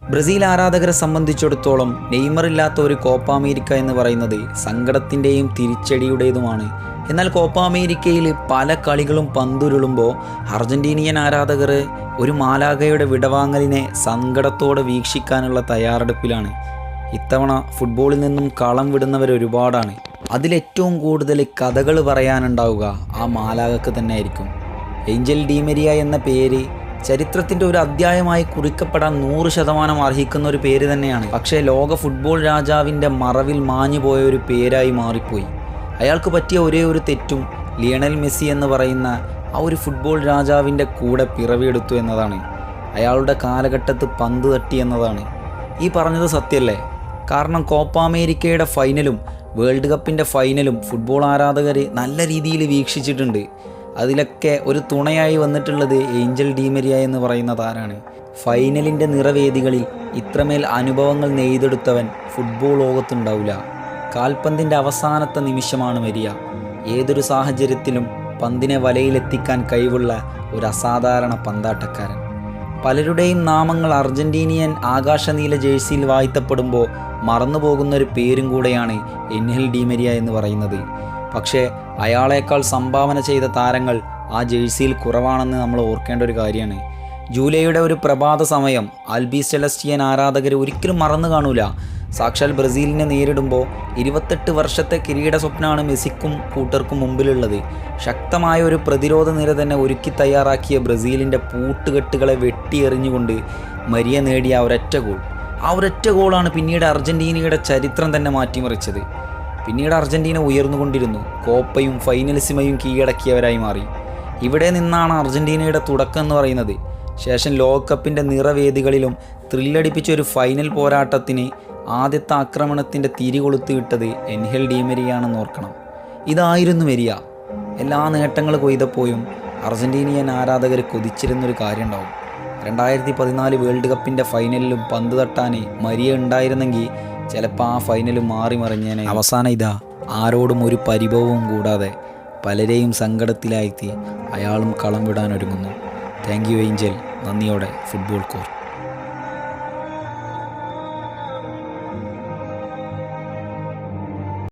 Brazil ആരാധകരെ സംബന്ധിച്ചിടത്തോളം Neymar ഇല്ലാത്ത ഒരു കോപ്പ അമേരിക്ക എന്ന് പറയുന്നത് സങ്കടത്തിൻ്റെയും തിരിച്ചടിയുടേതുമാണ്. എന്നാൽ കോപ്പ അമേരിക്കയിൽ പല കളികളും പന്തുരുളുമ്പോൾ അർജൻറ്റീനിയൻ ആരാധകർ ഒരു മാലാഖയുടെ വിടവാങ്ങലിനെ സങ്കടത്തോടെ വീക്ഷിക്കാനുള്ള തയ്യാറെടുപ്പിലാണ്. ഇത്തവണ ഫുട്ബോളിൽ നിന്നും കളം വിടുന്നവർ ഒരുപാടാണ്. അതിലേറ്റവും കൂടുതൽ കഥകൾ പറയാനുണ്ടാവുക ആ മാലാഖക്ക് തന്നെ ആയിരിക്കും. ഏഞ്ചൽ ഡീമരിയ എന്ന പേര് ചരിത്രത്തിൻ്റെ ഒരു അധ്യായമായി കുറിക്കപ്പെടാൻ 100% അർഹിക്കുന്ന ഒരു പേര് തന്നെയാണ്. പക്ഷേ ലോക ഫുട്ബോൾ രാജാവിൻ്റെ മറവിൽ മാഞ്ഞു പോയ ഒരു പേരായി മാറിപ്പോയി. അയാൾക്ക് പറ്റിയ ഒരേ ഒരു തെറ്റും ലിയണൽ മെസ്സി എന്ന് പറയുന്ന ആ ഒരു ഫുട്ബോൾ രാജാവിൻ്റെ കൂടെ പിറവിയെടുത്തു എന്നതാണ്. അയാളുടെ കാലഘട്ടത്ത് പന്ത് തട്ടി എന്നതാണ്. ഈ പറഞ്ഞത് സത്യമല്ലേ? കാരണം കോപ്പ അമേരിക്കയുടെ ഫൈനലും വേൾഡ് കപ്പിൻ്റെ ഫൈനലും ഫുട്ബോൾ ആരാധകർ നല്ല രീതിയിൽ വീക്ഷിച്ചിട്ടുണ്ട്. അതിലൊക്കെ ഒരു തുണയായി വന്നിട്ടുള്ളത് ഏഞ്ചൽ ഡീമരിയ എന്ന് പറയുന്ന താരാണ്. ഫൈനലിൻ്റെ നിറവേദികളിൽ ഇത്രമേൽ അനുഭവങ്ങൾ നെയ്തെടുത്തവൻ ഫുട്ബോൾ ലോകത്തുണ്ടാവില്ല. കാൽപന്തിൻ്റെ അവസാനത്തെ നിമിഷമാണ് മരിയ. ഏതൊരു സാഹചര്യത്തിലും പന്തിനെ വലയിലെത്തിക്കാൻ കഴിവുള്ള ഒരു അസാധാരണ പന്താട്ടക്കാരൻ. പലരുടെയും നാമങ്ങൾ അർജൻറ്റീനിയൻ ആകാശനീല ജേഴ്സിയിൽ വാഴ്ത്തപ്പെടുമ്പോൾ മറന്നുപോകുന്നൊരു പേരും കൂടെയാണ് ഏഞ്ചൽ ഡീമരിയ എന്ന് പറയുന്നത്. പക്ഷേ അയാളേക്കാൾ സംഭാവന ചെയ്ത താരങ്ങൾ ആ ജേഴ്സിയിൽ കുറവാണെന്ന് നമ്മൾ ഓർക്കേണ്ട ഒരു കാര്യമാണ്. ജൂലൈയുടെ ഒരു പ്രഭാത സമയം ആൽബി സെലസ്റ്റിയൻ ആരാധകർ ഒരിക്കലും മറന്നു കാണൂല. സാക്ഷാൽ ബ്രസീലിനെ നേരിടുമ്പോൾ 28 വർഷത്തെ കിരീട സ്വപ്നമാണ് മെസ്സിക്കും കൂട്ടർക്കും മുമ്പിലുള്ളത്. ശക്തമായ ഒരു പ്രതിരോധ നിര തന്നെ ഒരുക്കി തയ്യാറാക്കിയ ബ്രസീലിൻ്റെ പൂട്ടുകെട്ടുകളെ വെട്ടിയെറിഞ്ഞുകൊണ്ട് മരിയ നേടിയ ആ ഒരൊറ്റ ഗോളാണ് പിന്നീട് അർജൻറ്റീനയുടെ ചരിത്രം തന്നെ മാറ്റിമറിച്ചത്. പിന്നീട് അർജൻറ്റീന ഉയർന്നുകൊണ്ടിരുന്നു. കോപ്പയും ഫൈനലിസിമയും കീഴടക്കിയവരായി മാറി. ഇവിടെ നിന്നാണ് അർജൻറ്റീനയുടെ തുടക്കം എന്ന് പറയുന്നത്. ശേഷം ലോകകപ്പിൻ്റെ നിറവേദികളിലും ത്രില്ലടിപ്പിച്ച ഒരു ഫൈനൽ പോരാട്ടത്തിന് ആദ്യത്തെ ആക്രമണത്തിൻ്റെ തിരികൊളുത്ത് വിട്ടത് ഏഞ്ചൽ ഡീമരിയാണെന്ന് ഓർക്കണം. ഇതായിരുന്നു മരിയ. എല്ലാ നേട്ടങ്ങൾ കൊയ്തപ്പോഴും അർജൻറ്റീനിയൻ ആരാധകർ കൊതിച്ചിരുന്നൊരു കാര്യം ഉണ്ടാവും. 2014 വേൾഡ് കപ്പിൻ്റെ ഫൈനലിലും പന്ത് തട്ടാൻ മരിയ ഉണ്ടായിരുന്നെങ്കിൽ ചിലപ്പോൾ ആ ഫൈനൽ മാറി മറിഞ്ഞേനെ. അവസാനം ഇതാ ആരോടും ഒരു പരിഭവവും കൂടാതെ പലരെയും സങ്കടത്തിലാഴ്ത്തി അയാളും കളം വിടാൻ ഒരുങ്ങുന്നു. Thank you Angel. നന്ദിയോടെ ഫുട്ബോൾ കോർട്ട്.